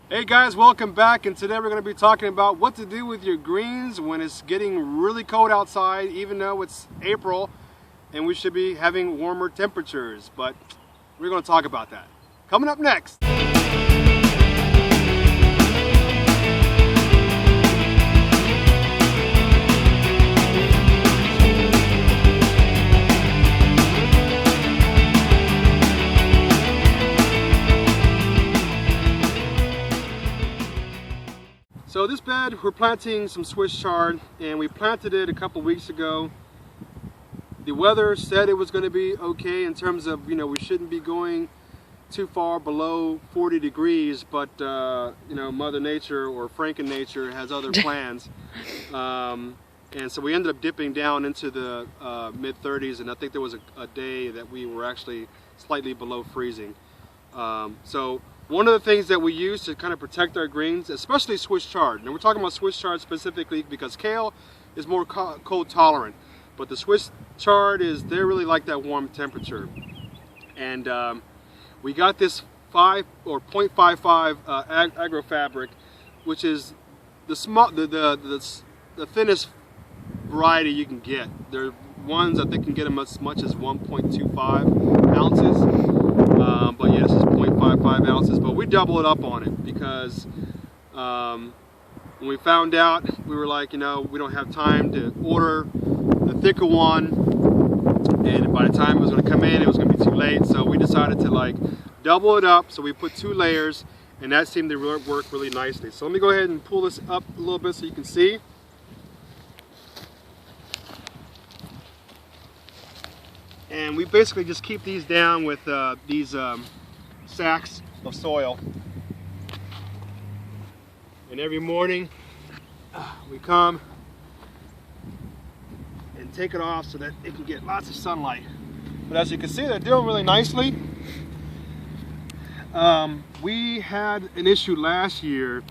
Hey guys, welcome back, and today we're going to be talking about what to do with your greens when it's getting really cold outside, even though it's April and we should be having warmer temperatures, but we're going to talk about that. Coming up next. So this bed, we're planting some Swiss chard, and we planted it a couple weeks ago. The weather said it was going to be okay in terms of, we shouldn't be going too far below 40 degrees, but Mother Nature or Franken Nature has other plans. And so we ended up dipping down into the mid 30s, and I think there was a day that we were actually slightly below freezing. So one of the things that we use to kind of protect our greens, especially Swiss chard, and we're talking about Swiss chard specifically because kale is more cold tolerant, but the Swiss chard they really like that warm temperature. And we got this 5 or 0.55 agrofabric, which is the thinnest variety you can get. There are ones that they can get them as much as 1.25 ounces. But yes, it's 0.55 ounces, but we double it up on it because when we found out, we were like, we don't have time to order the thicker one, and by the time it was going to come in, it was going to be too late, so we decided to double it up. So we put 2 layers, and that seemed to work really nicely. So let me go ahead and pull this up a little bit so you can see. And we basically just keep these down with these sacks of soil. And every morning we come and take it off so that it can get lots of sunlight. But as you can see, they're doing really nicely. We had an issue last year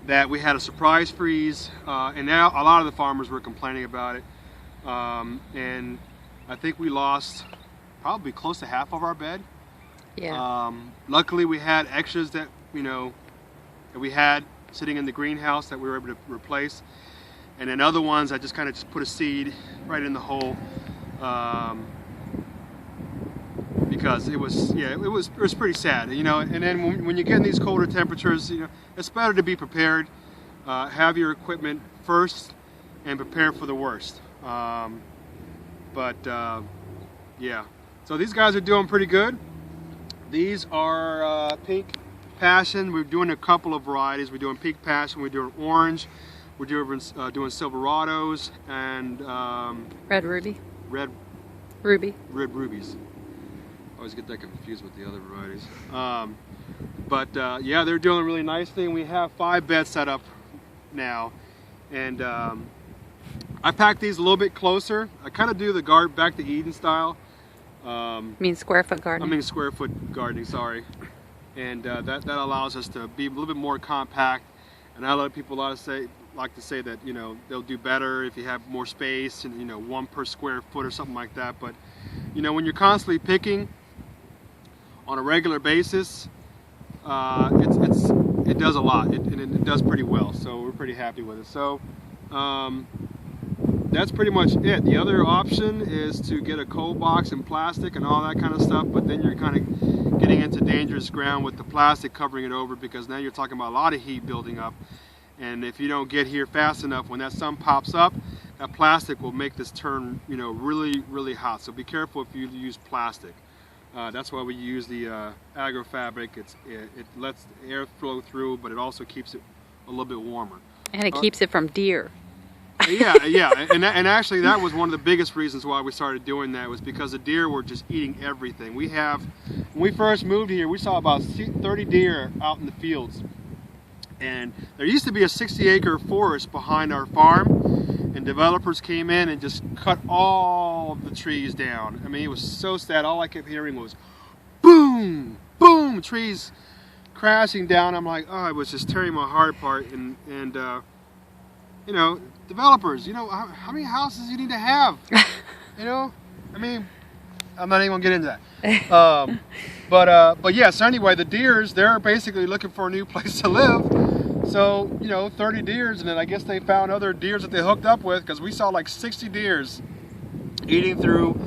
that we had a surprise freeze, and now a lot of the farmers were complaining about it. And I think we lost probably close to half of our bed. Yeah. Luckily we had extras that that we had sitting in the greenhouse that we were able to replace, and then other ones I just kind of put a seed right in the hole because it was pretty sad, And then when you get in these colder temperatures, it's better to be prepared. Have your equipment first and prepare for the worst. Yeah, so these guys are doing pretty good. These are pink passion. We're doing a couple of varieties. We're doing pink passion, we're doing orange, we're doing silverados, and red ruby. Red rubies. I always get that confused with the other varieties. Yeah, they're doing really nicely, and we have 5 beds set up now. And I packed these a little bit closer. I kind of do the back to Eden style. Square foot gardening. Square foot gardening, sorry. And that allows us to be a little bit more compact. And I let people like to say that they'll do better if you have more space and 1 per square foot or something like that. But when you're constantly picking on a regular basis, it does a lot. It does pretty well. So we're pretty happy with it. So. That's pretty much it. The other option is to get a cold box and plastic and all that kind of stuff, but then you're kind of getting into dangerous ground with the plastic covering it over, because now you're talking about a lot of heat building up, and if you don't get here fast enough, when that sun pops up, that plastic will make this turn really hot. So be careful if you use plastic. That's why we use the agrofabric. It lets the air flow through, but it also keeps it a little bit warmer. And it keeps it from deer. Yeah, and actually that was one of the biggest reasons why we started doing that, was because the deer were just eating everything. When we first moved here, we saw about 30 deer out in the fields, and there used to be a 60-acre forest behind our farm, and developers came in and just cut all the trees down. It was so sad. All I kept hearing was boom, boom, trees crashing down. I'm like, oh, it was just tearing my heart apart. And developers, how many houses you need to have? I'm not even gonna get into that. But yeah. So anyway, the deers, they're basically looking for a new place to live. So 30 deers, and then I guess they found other deers that they hooked up with, because we saw like 60 deers eating through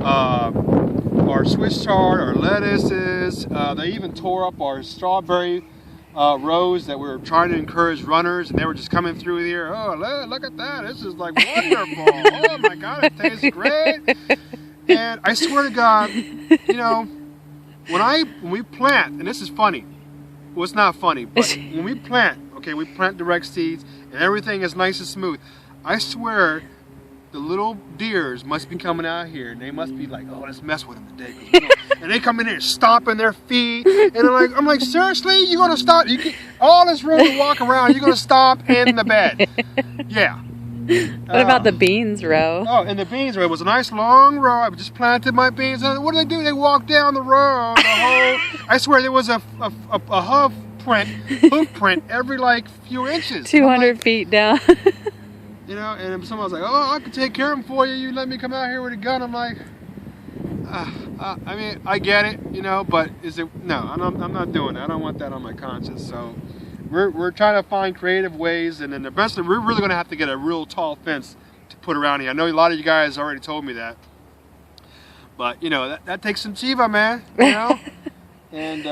our Swiss chard, our lettuces. They even tore up our strawberry rows that we were trying to encourage runners, and they were just coming through here. Oh, look at that! This is like wonderful. Oh my God, it tastes great. And I swear to God, when we plant, and this is funny. Well, it's not funny, but when we plant, okay, we plant direct seeds, and everything is nice and smooth. I swear, the little deers must be coming out here, and they must be like, oh, let's mess with them today. And they come in here stomping their feet, and I'm like, seriously, you're gonna stop? All this room to walk around, you're gonna stomp in the bed? Yeah. What about the beans row? Oh, and the beans row, it was a nice long row. I just planted my beans, and what do? They walked down the row, I swear there was a hoof print every like few inches. 200 feet down. And someone was like, oh, I can take care of them for you. You let me come out here with a gun. I'm like, I mean, I get it, but is it? No, I'm not doing that. I don't want that on my conscience. So we're trying to find creative ways, and then eventually we're really going to have to get a real tall fence to put around here. I know a lot of you guys already told me that, but that takes some chiva, man. And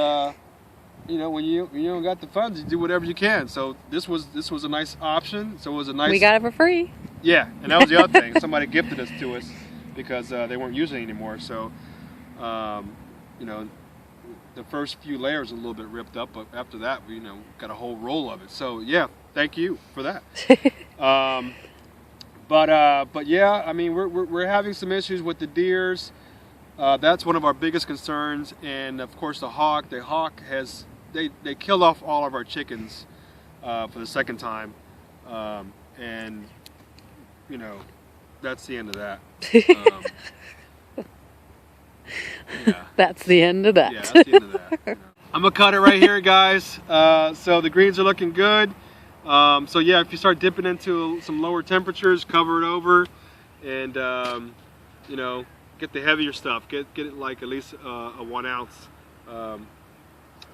when you don't got the funds, you do whatever you can. So this was a nice option. So it was a nice. We got it for free. Yeah, and that was the other thing. Somebody gifted us to us because they weren't using it anymore. So, the first few layers are a little bit ripped up, but after that, we got a whole roll of it. So yeah, thank you for that. But yeah, I mean we're having some issues with the deers. That's one of our biggest concerns, and of course the hawk. The hawk has they killed off all of our chickens for the second time, and that's the end of that. Yeah. That's the end of that. Yeah, that's the end of that. I'm gonna cut it right here, guys. So the greens are looking good. So yeah, if you start dipping into some lower temperatures, cover it over, and get the heavier stuff. Get it like at least a 1 ounce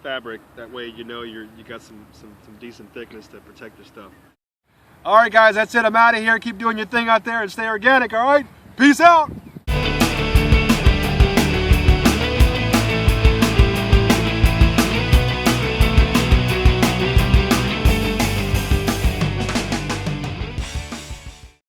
fabric. That way you got some decent thickness to protect your stuff. All right, guys, that's it. I'm out of here. Keep doing your thing out there and stay organic. All right, peace out.